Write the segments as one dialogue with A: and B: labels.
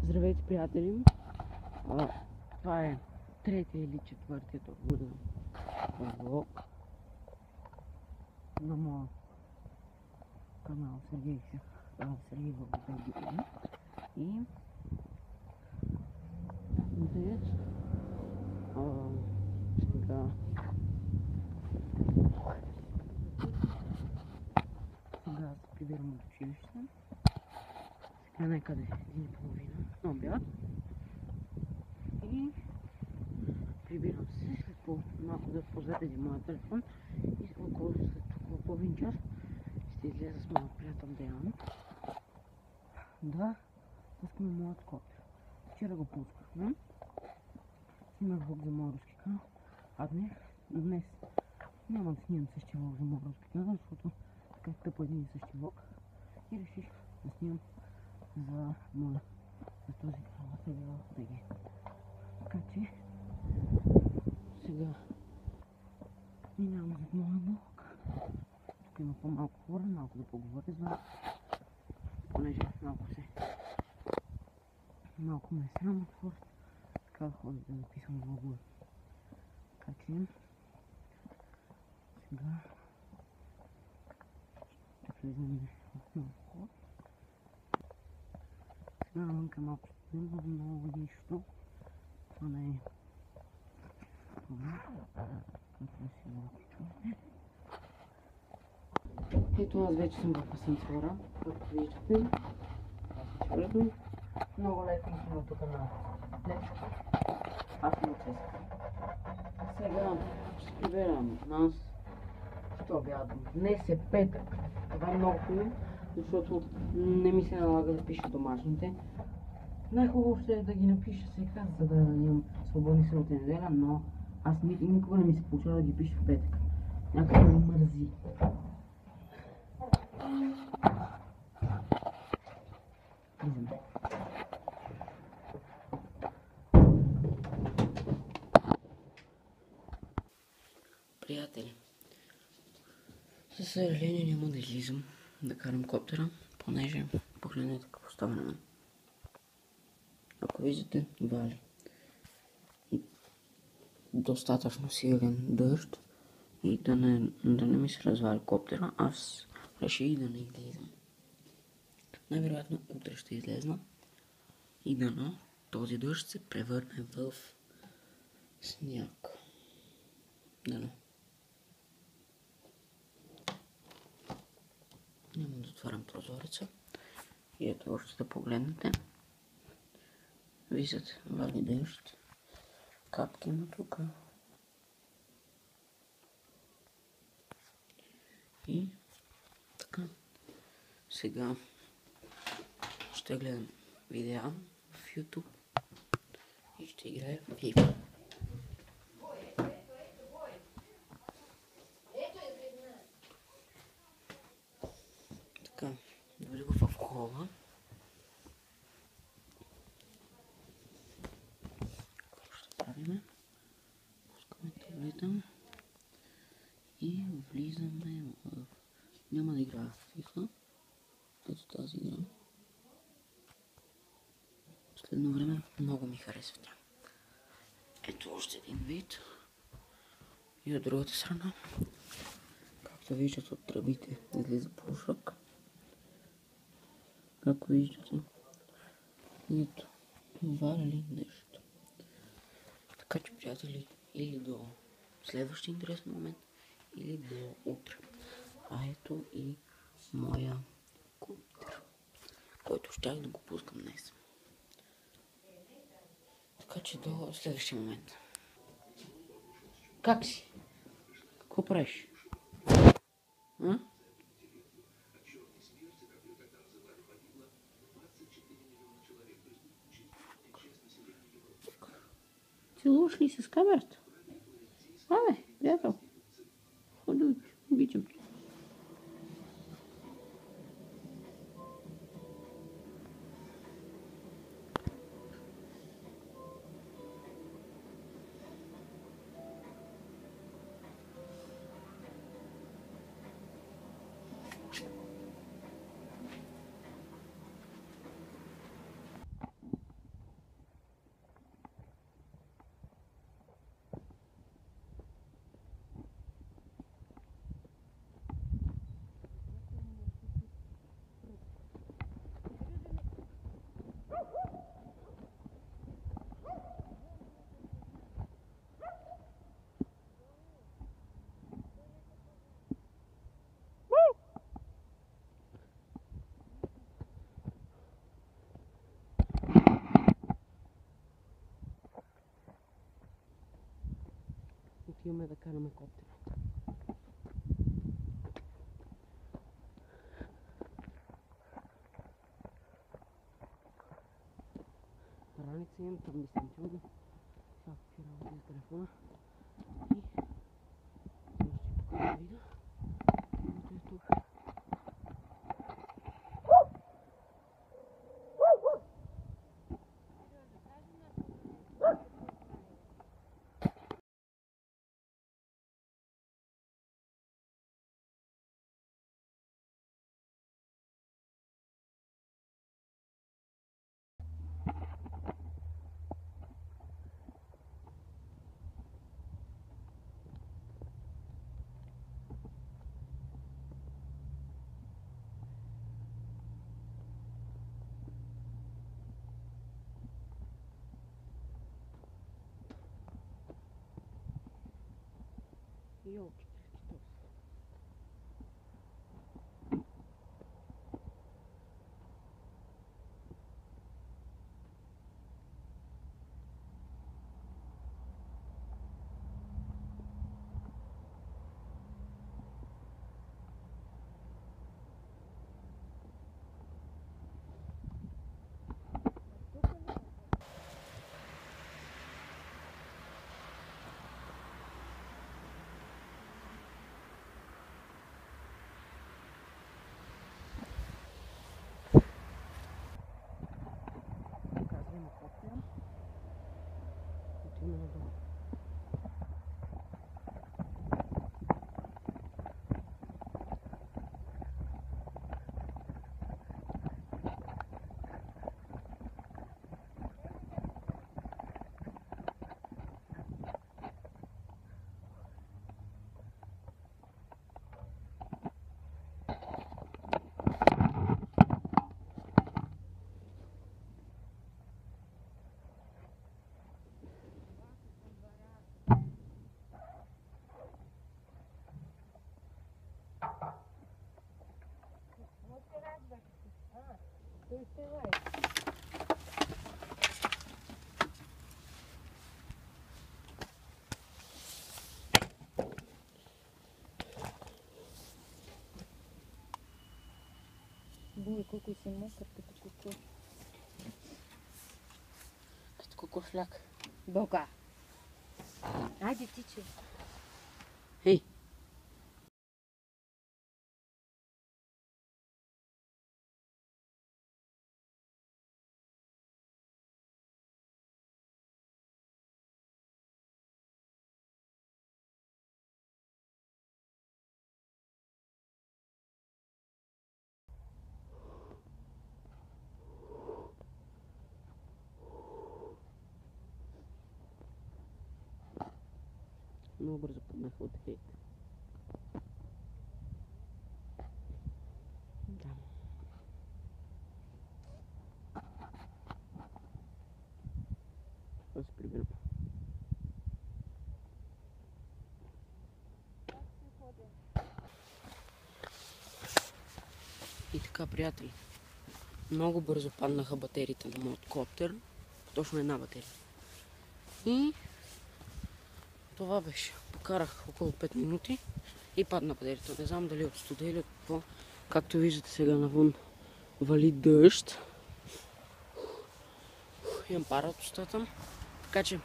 A: Здравейте, приятели! Това е третия или четвъртият влог на моя канал Сергей Влог. И днес сега се прибирам от училище. Сега някъде 1:30 на обяд. И прибирам се, след малко да позаредя моя телефон и след около половин час ще излеза с моят приятел Деян да пускаме моят код. Вчера го пускахме. Снимах влог за моя руски канал, а днес няма да снимам същия влог за моя руски канал, защото така е тъпо един и същи влог и реших да снимам за този канал СГ. Така че сега минавам за моя влог. Тук има по-малко хора, малко да поговоря за вас, понеже малко ме е срам от хората, така да ходя да написам влогове. Така че сега ще влизаме в моя вход. Сега навънка малко студено, много нищо. Това не е ето аз вече съм в асансьора, както виждате. Много леко има тук на лечето. Аз съм отсеска. Сега ще приберам нас. Ще обядам. Днес е петък. Това е много хубаво, защото не ми се налага да пиша домашните. Най-хубаво ще е да ги напиша сега, за да имам свободни събота и неделя, но аз никога не ми се получава да ги пиша в петък. Някакво ме мързи. Влизаме. Приятели, за съжаление няма да излизам да карам коптера, понеже погледнете какво става на мен. Ако виждате, вали достатъчно силен дъжд и да не ми се развали коптера, аз реших да не излизам. Най-вероятно утре ще излезна и дано този дъжд се превърне в сняг. Дано. Няма да отварям прозореца. И ето още да погледнете. Виждате, вали дъжд. Капки има тук. И така. Сега ще гледам видеа в YouTube и ще играя в FIFA. Така, дойдох в хола. Какво ще правим? Пускаме таблета и влизаме в... Няма да играя в FIFA. Ето тази игра. Последно време много ми харесва тя. Ето още един вид. И от другата страна, както виждате от тръбите, излиза пушък. Както виждате, ето, вали нещо. Така че, приятели, или до следващия интересен момент, или до утре. А ето и моя коптер, който щях да го пускам днес. Така че до следващия момент. Как си? Какво правиш? А? Целуваш ли се с камерата? Абе, приятел. Ходи, обичам те. отиваме да караме коптера. Раница имам там дистанционно. Всякакви работи с телефона. И ще покажа видео. Ето е тук. Елки, креститос. Показваме коптера. Отиваме надолу.
B: Буй, колко си мокър като коко.
A: Като кокошляк.
B: Бога! Айде тичай.
A: Ей! Много бързо паднах от хейт. Да. Аз се прибирам. И така, приятели, много бързо паднаха батериите на моят коптер. Точно една батерия. И това беше. Покарах около 5 минути и падна батерията. Не знам дали от студа или от какво. Както виждате, сега навън вали дъжд. Имам пара от устата. Така че,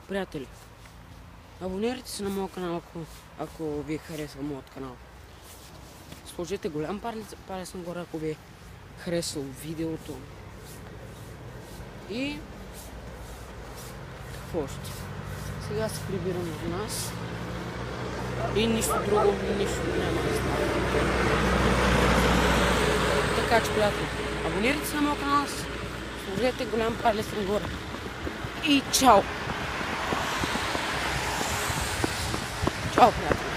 A: приятели, абонирайте се на моят канал, ако ви е харесал моят канал. Сложете голям палец нагоре, ако ви е харесало видеото. И какво още? Сега се прибирам в нас. И нищо друго, нищо няма да става. Така че, приятели, абонирайте се на моят канал, сложете голям палец нагоре. И чао! Чао, приятели!